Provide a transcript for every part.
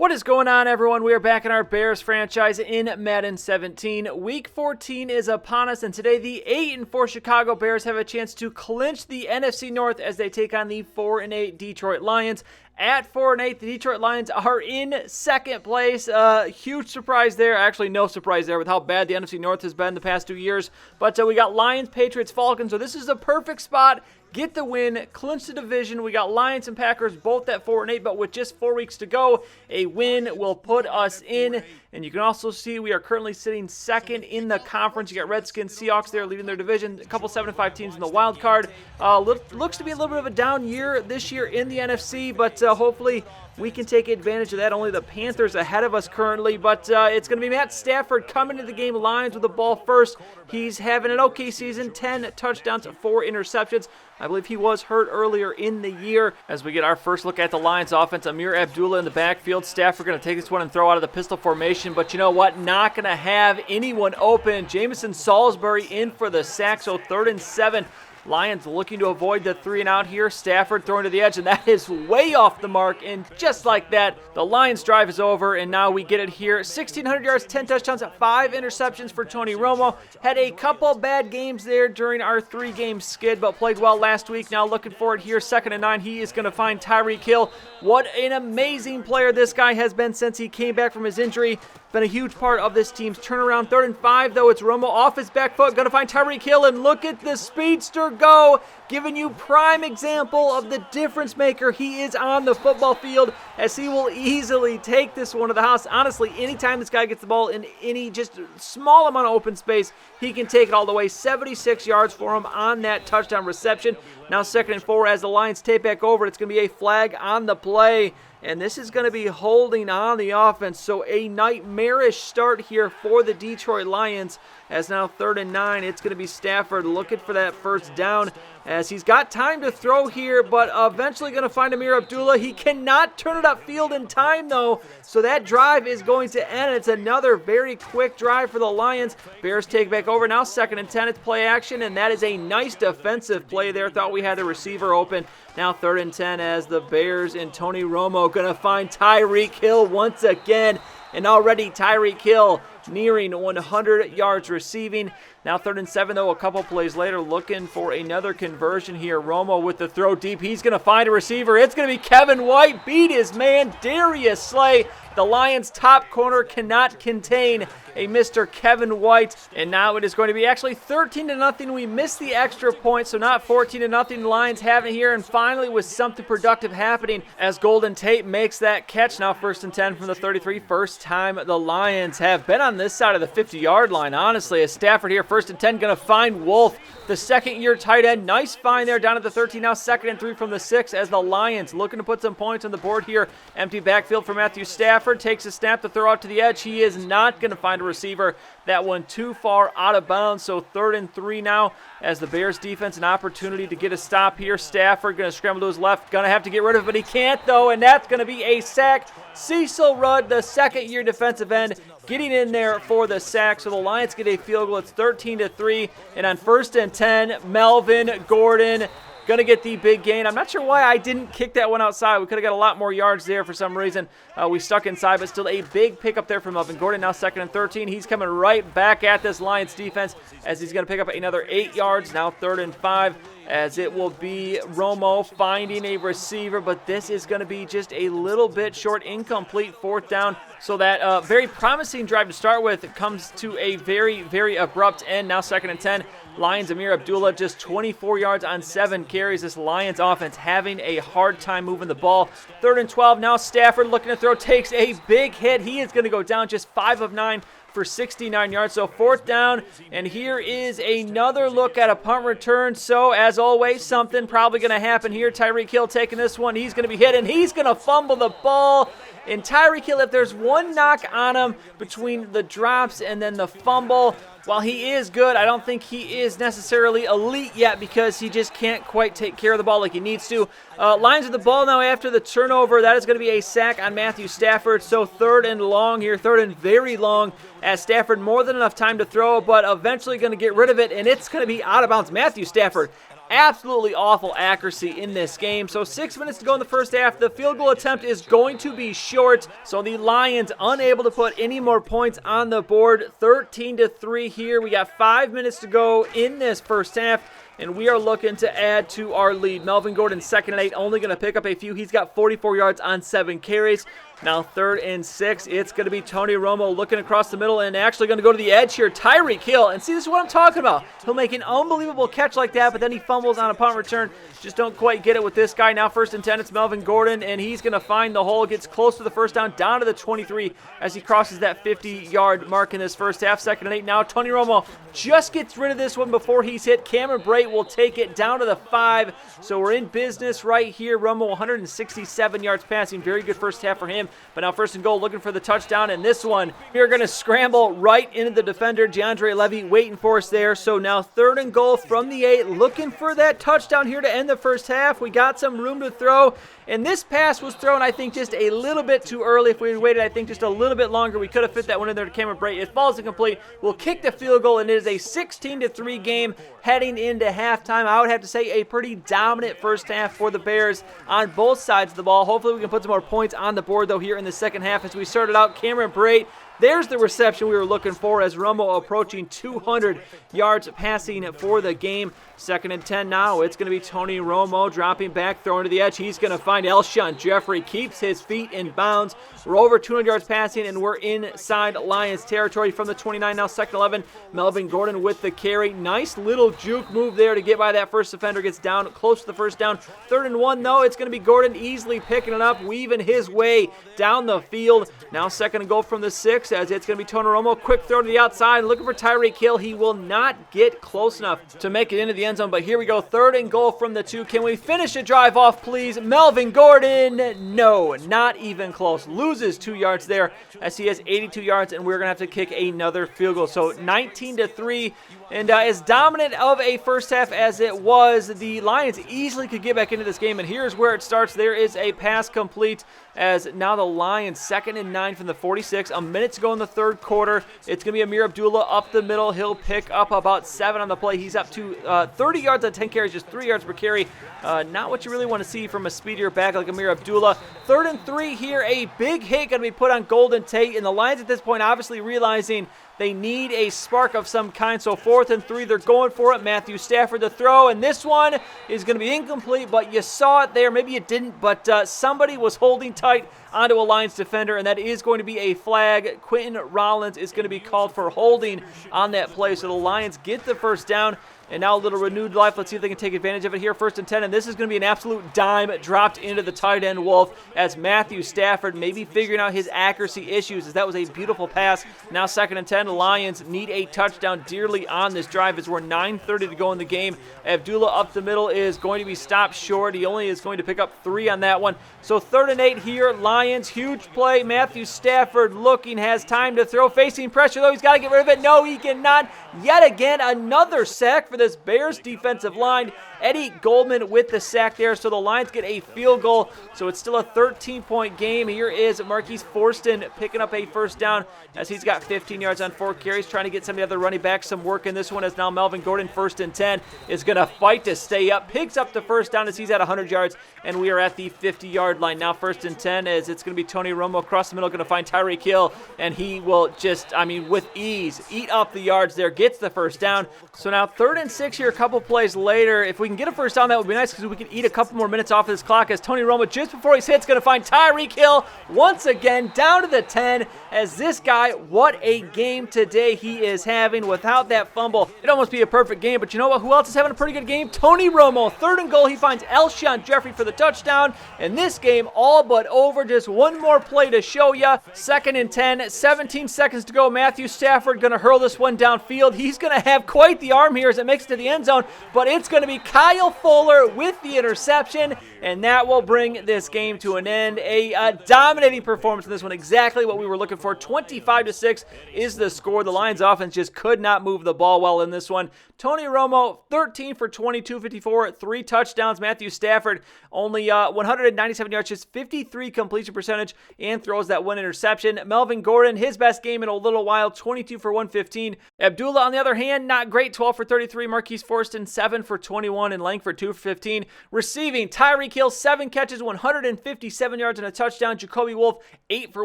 What is going on, everyone? We are back in our Bears franchise in Madden 17. Week 14 is upon us, and today the 8-4 Chicago Bears have a chance to clinch the NFC North as they take on the 4-8 Detroit Lions. At 4-8, the Detroit Lions are in second place. Huge surprise there. Actually, no surprise there with how bad the NFC North has been the past 2 years. But we got Lions, Patriots, Falcons, so this is a perfect spot. Get the win, clinch the division. We got Lions and Packers both at 4-8, but with just 4 weeks to go, a win will put us in. And you can also see we are currently sitting second in the conference. You got Redskins, Seahawks there leading their division. A couple 7-5 teams in the wild card. Looks to be a little bit of a down year this year in the NFC, but hopefully we can take advantage of that. Only the Panthers ahead of us currently, but it's going to be Matt Stafford coming to the game. Lions with the ball first. He's having an okay season, 10 touchdowns, 4 interceptions. I believe he was hurt earlier in the year. As we get our first look at the Lions offense, Amir Abdullah in the backfield. Stafford going to take this one and throw out of the pistol formation, but you know what? Not going to have anyone open. Jamison Salisbury in for the sack, so 3rd and 7. Lions looking to avoid the 3 and out here. Stafford throwing to the edge, and that is way off the mark. And just like that, the Lions drive is over, and now we get it here. 1,600 yards, 10 touchdowns, 5 interceptions for Tony Romo. Had a couple bad games there during our 3-game skid, but played well last week. Now looking for it here, 2nd and 9. He is going to find Tyreek Hill. What an amazing player this guy has been since he came back from his injury. Been a huge part of this team's turnaround. 3rd and 5, though. It's Romo off his back foot. Going to find Tyreek Hill, and look at the speedster go. Giving you prime example of the difference maker he is on the football field, as he will easily take this one to the house. Honestly, anytime this guy gets the ball in any just small amount of open space, he can take it all the way. 76 yards for him on that touchdown reception. Now 2nd and 4 as the Lions take back over. It's going to be a flag on the play. And this is going to be holding on the offense. So a nightmarish start here for the Detroit Lions. As now 3rd and 9, it's going to be Stafford looking for that first down. As he's got time to throw here, but eventually going to find Amir Abdullah. He cannot turn it upfield in time, though. So that drive is going to end. It's another very quick drive for the Lions. Bears take back over. Now 2nd and 10, it's play action. And that is a nice defensive play there. Thought we had the receiver open. Now 3rd and 10 as the Bears and Tony Romo going to find Tyreek Hill once again. And already Tyreek Hill nearing 100 yards receiving. Now 3rd and 7, though, a couple plays later, looking for another conversion here. Romo with the throw deep. He's going to find a receiver. It's going to be Kevin White. Beat his man, Darius Slay. The Lions' top corner cannot contain a Mr. Kevin White. And now it is going to be actually 13-0. We missed the extra point, so not 14-0. Lions have it here, and finally with something productive happening as Golden Tate makes that catch. Now 1st and 10 from the 33. First time the Lions have been on this side of the 50-yard line, honestly. As Stafford here, 1st and 10, going to find Wolf, the second-year tight end. Nice find there down at the 13. Now 2nd and 3 from the 6 as the Lions looking to put some points on the board here. Empty backfield for Matthew Stafford. Takes a snap to throw out to the edge. He is not going to find a receiver. That one too far out of bounds. So 3rd and 3 now as the Bears defense an opportunity to get a stop here. Stafford going to scramble to his left. Going to have to get rid of it, but he can't, though. And that's going to be a sack. Cecil Rudd, the second-year defensive end, getting in there for the sack. So the Lions get a field goal. It's 13-3. And on 1st and 10, Melvin Gordon going to get the big gain. I'm not sure why I didn't kick that one outside. We could have got a lot more yards there for some reason. We stuck inside, but still a big pickup there from Melvin Gordon. Now 2nd and 13. He's coming right back at this Lions defense as he's going to pick up another 8 yards. Now 3rd and 5 as it will be Romo finding a receiver, but this is going to be just a little bit short, incomplete 4th down. So that very promising drive to start with comes to a very, very abrupt end. Now 2nd and 10. Lions, Amir Abdullah just 24 yards on 7 carries. This Lions offense having a hard time moving the ball. 3rd and 12. Now Stafford looking to throw, takes a big hit. He is going to go down just 5 of 9 for 69 yards. So 4th down, and here is another look at a punt return. So as always, something probably going to happen here. Tyreek Hill taking this one. He's going to be hit, and he's going to fumble the ball. And Tyreek Hill, if there's one knock on him between the drops and then the fumble, while he is good, I don't think he is necessarily elite yet because he just can't quite take care of the ball like he needs to. Lions with the ball now after the turnover. That is going to be a sack on Matthew Stafford. So 3rd and long here, 3rd and very long, as Stafford more than enough time to throw, but eventually going to get rid of it, and it's going to be out of bounds. Matthew Stafford absolutely awful accuracy in this game. So 6 minutes to go in the first half. The field goal attempt is going to be short. So the Lions unable to put any more points on the board. 13-3 here. We got 5 minutes to go in this first half, and we are looking to add to our lead. Melvin Gordon, 2nd and 8, only going to pick up a few. He's got 44 yards on 7 carries. Now 3rd and 6, it's going to be Tony Romo looking across the middle and actually going to go to the edge here. Tyreek Hill, and see, this is what I'm talking about. He'll make an unbelievable catch like that, but then he fumbles on a punt return. Just don't quite get it with this guy. Now 1st and 10, it's Melvin Gordon, and he's going to find the hole. Gets close to the first down, down to the 23 as he crosses that 50-yard mark in this first half. 2nd and 8 now. Tony Romo just gets rid of this one before he's hit. Cameron Brate will take it down to the 5. So we're in business right here. Romo 167 yards passing. Very good first half for him. But now 1st and goal, looking for the touchdown, and this one, we're going to scramble right into the defender. DeAndre Levy waiting for us there. So now 3rd and goal from the 8, looking for that touchdown here to end the first half. We got some room to throw, and this pass was thrown, I think, just a little bit too early. If we had waited, I think, just a little bit longer, we could have fit that one in there to Cameron Brate. It falls incomplete. We'll kick the field goal, and it is a 16-3 game heading into halftime. I would have to say a pretty dominant first half for the Bears on both sides of the ball. Hopefully we can put some more points on the board, though, here in the second half. As we started out, Cameron Brate, there's the reception we were looking for as Romo approaching 200 yards passing for the game. 2nd and 10 now. It's going to be Tony Romo dropping back, throwing to the edge. He's going to find Alshon Jeffrey. Keeps his feet in bounds. We're over 200 yards passing, and we're inside Lions territory from the 29 now. 2nd 11. Melvin Gordon with the carry. Nice little juke move there to get by that first defender. Gets down close to the first down. 3rd and 1, though. It's going to be Gordon easily picking it up, weaving his way down the field. Now 2nd and goal from the 6, as it's going to be Tony Romo. Quick throw to the outside, looking for Tyreek Hill. He will not get close enough to make it into the end zone, but here we go. 3rd and goal from the 2. Can we finish the drive off, please? Melvin Gordon, no, not even close. Loses 2 yards there as he has 82 yards, and we're going to have to kick another field goal. So 19-3, and as dominant of a first half as it was, the Lions easily could get back into this game, and here's where it starts. There is a pass complete as now the Lions 2nd and 9 from the 46. A minute to go in the 3rd quarter. It's going to be Amir Abdullah up the middle. He'll pick up about 7 on the play. He's up to 30 yards on 10 carries, just 3 yards per carry. Not what you really want to see from a speedier back like Amir Abdullah. 3rd and 3 here. A big hit going to be put on Golden Tate, and the Lions at this point obviously realizing they need a spark of some kind. So 4th and 3, they're going for it. Matthew Stafford to throw, and this one is going to be incomplete, but you saw it there. Maybe you didn't, but somebody was holding tight onto a Lions defender, and that is going to be a flag. Quentin Rollins is going to be called for holding on that play. So the Lions get the first down. And now a little renewed life. Let's see if they can take advantage of it here. 1st and 10, and this is going to be an absolute dime dropped into the tight end Wolf as Matthew Stafford maybe figuring out his accuracy issues, as that was a beautiful pass. Now 2nd and 10, the Lions need a touchdown dearly on this drive as we're 9:30 to go in the game. Abdullah up the middle is going to be stopped short. He only is going to pick up 3 on that one. So 3rd and 8 here. Lions, huge play. Matthew Stafford looking, has time to throw. Facing pressure, though. He's got to get rid of it. No, he cannot. Yet again, another sack for this Bears defensive line. Eddie Goldman with the sack there, so the Lions get a field goal. So it's still a 13-point game. Here is Marquise Forston picking up a first down as he's got 15 yards on 4 carries, trying to get some of the other running backs some work in this one, as now Melvin Gordon, 1st and 10, is going to fight to stay up. Picks up the first down as he's at 100 yards, and we are at the 50-yard line. Now 1st and 10, as it's going to be Tony Romo across the middle, going to find Tyreek Hill, and he will just, with ease, eat up the yards there, gets the first down. So now 3rd and 6 here, a couple plays later. If we can get a first down, that would be nice because we can eat a couple more minutes off of this clock, as Tony Romo, just before he's hit, is going to find Tyreek Hill once again down to the 10, as this guy, what a game today he is having. Without that fumble, it'd almost be a perfect game, but you know what? Who else is having a pretty good game? Tony Romo. 3rd and goal, he finds Alshon Jeffrey for the touchdown, and this game all but over. Just one more play to show ya. 2nd and 10, 17 seconds to go. Matthew Stafford going to hurl this one downfield. He's going to have quite the arm here as it makes it to the end zone, but it's going to be Kyle Fuller with the interception, and that will bring this game to an end. A dominating performance in this one, exactly what we were looking for. 25-6 is the score. The Lions offense just could not move the ball well in this one. Tony Romo, 13 for 22, 54, 3 touchdowns. Matthew Stafford, only 197 yards, just 53 completion percentage, and throws that 1 interception. Melvin Gordon, his best game in a little while, 22 for 115. Abdullah, on the other hand, not great, 12 for 33. Marquise Forston, 7 for 21, and Langford, 2 for 15. Receiving, Tyreek Hill, 7 catches, 157 yards, and a touchdown. Jacoby Wolf, 8 for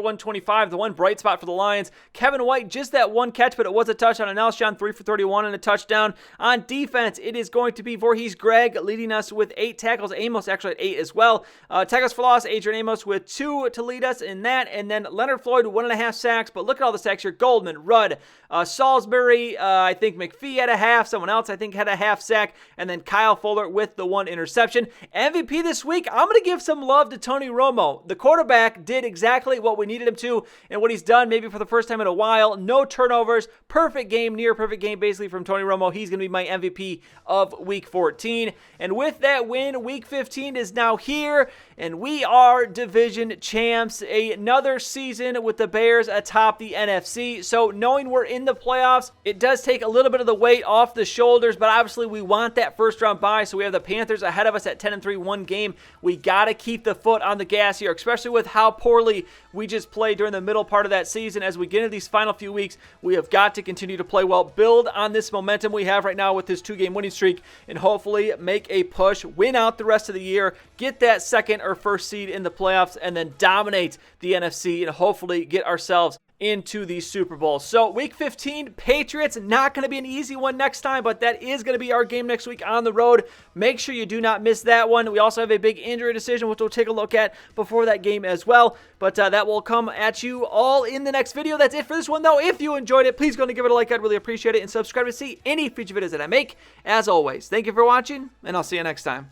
125, the one bright spot for the Lions. Kevin White, just that 1 catch, but it was a touchdown. And Alshon, 3 for 31 and a touchdown. On defense, it is going to be Voorhees Greg leading us with 8 tackles. Amos actually at 8 as well. Tackles for loss, Adrian Amos with 2 to lead us in that. And then Leonard Floyd, 1.5 sacks. But look at all the sacks here. Goldman, Rudd, Salisbury, I think McPhee had a half. Someone else, I think, had a half sack. And then Kyle Fuller with the 1 interception. MVP this week, I'm going to give some love to Tony Romo. The quarterback did exactly what we needed him to and what he's done maybe for the first time in a while. No turnovers. Perfect game, near perfect game basically from Tony Romo. He's going to be my MVP of Week 14. And with that win, Week 15 is now here, and we are division champs. Another season with the Bears atop the NFC. So knowing we're in the playoffs, it does take a little bit of the weight off the shoulders, but obviously we want that first round bye. So we have the Panthers ahead of us at 10-3, 1 game. We got to keep the foot on the gas here, especially with how poorly we just played during the middle part of that season. As we get into these final few weeks, we have got to continue to play well, build on this momentum we have right now with this 2-game winning streak, and hopefully make a push, win out the rest of the year, get that second or first seed in the playoffs, and then dominate the NFC and hopefully get ourselves into the Super Bowl. So Week 15, Patriots, not going to be an easy one next time, but that is going to be our game next week on the road. Make sure you do not miss that one. We also have a big injury decision, which we'll take a look at before that game as well, but that will come at you all in the next video. That's it for this one, though. If you enjoyed it, please go and give it a like. I'd really appreciate it, and subscribe to see any future videos that I make. As always, thank you for watching, and I'll see you next time.